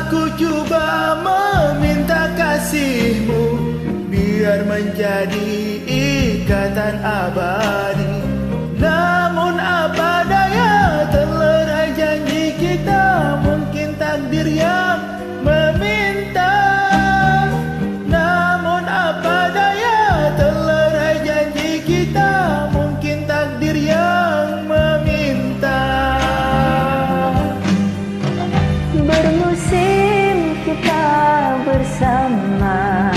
Ku coba meminta kasihmu biar menjadi ikatan abadi. Namun apa daya, terlerai janji kita, mungkin takdir yang meminta. Namun apa daya, terlerai janji kita, mungkin takdir yang meminta. Bermusim kita bersama,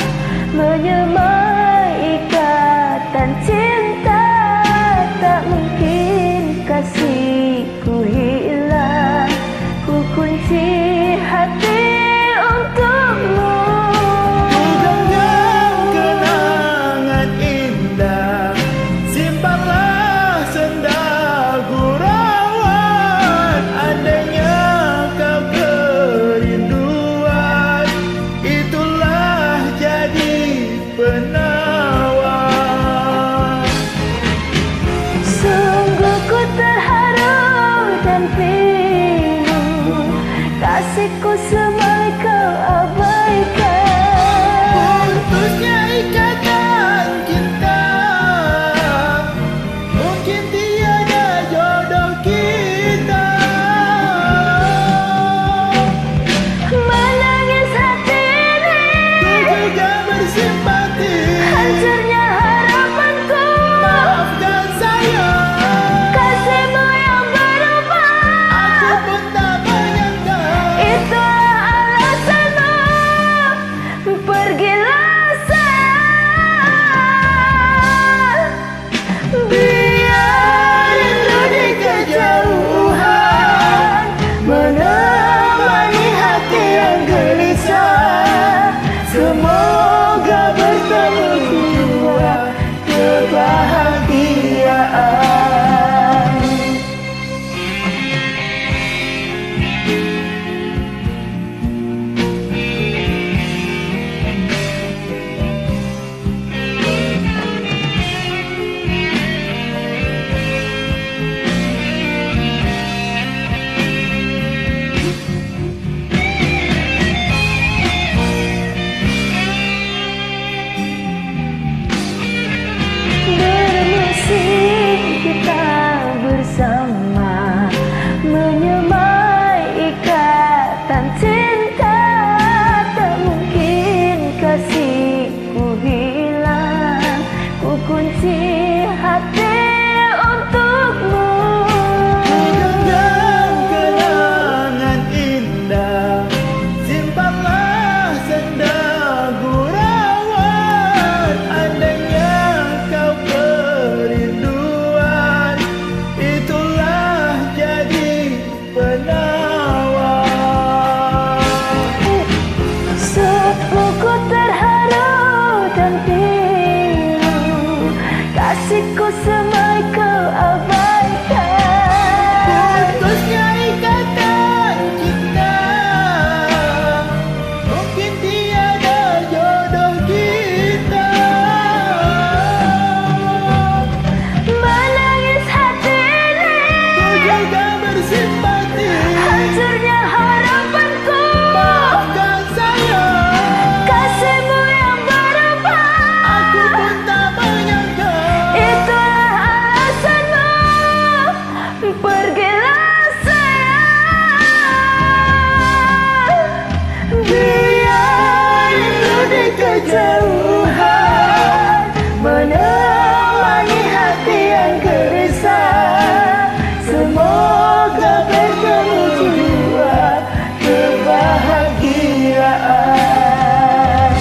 menyemai ikatan cinta. Tak mungkin kasihku hilang, ku kunci hati untukmu. Ku genggam kenangan indah, simpanlah senda gurauan. Andainya kau kerinduan, itulah jadi penawar. Sungguh ku terharu dan pilu, kasihku semai kau abaikan. Putusnya ikatan cinta, mungkin tiada jodoh kita. Menangis hati ini, Ku juga bersimpati, hancurnya harapanku. maafkan saya. Kasihmu yang berubah, Aku pun tak menyangka. itulah alasanmu. Pergilah sayang, biar rindu di kejauhan menemani hati yang gelisah. Semoga bertemu dua kebahagiaan. Bermusim kita bersama, menyemai ikatan cinta. Tak mungkin kasihku hilang, ku kunci hati untukmu. Genggam kenangan indah, simpanlah senda gurauan. Andainya kau kerinduan, itulah jadi penawar. Sungguh ku terharu dan pilu, kasihku semai kau abaikan. Putusnya ikatan cinta, mungkin tiada jodoh kita. Menangis hati ini, Ku juga bersimpati, hancurnya harapanku. maafkan saya. Kasihmu yang berubah, Aku pun tak menyangka. itulah alasanmu. Pergilah sayang, biar rindu di kejauhan menemani hati yang gelisah. Semoga bertemu jiwa kebahagiaan.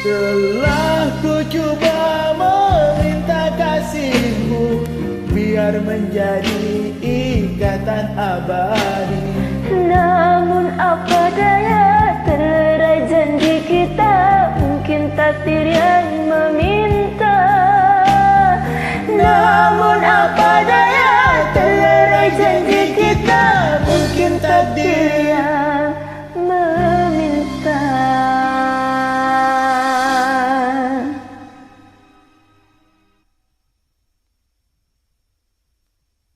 Telah ku coba meminta kasihmu biar menjadi ikatan abadi. Namun apa daya, terlerai janji kita, mungkin takdir yang meminta. Namun apa daya, terlerai janji kita, mungkin takdir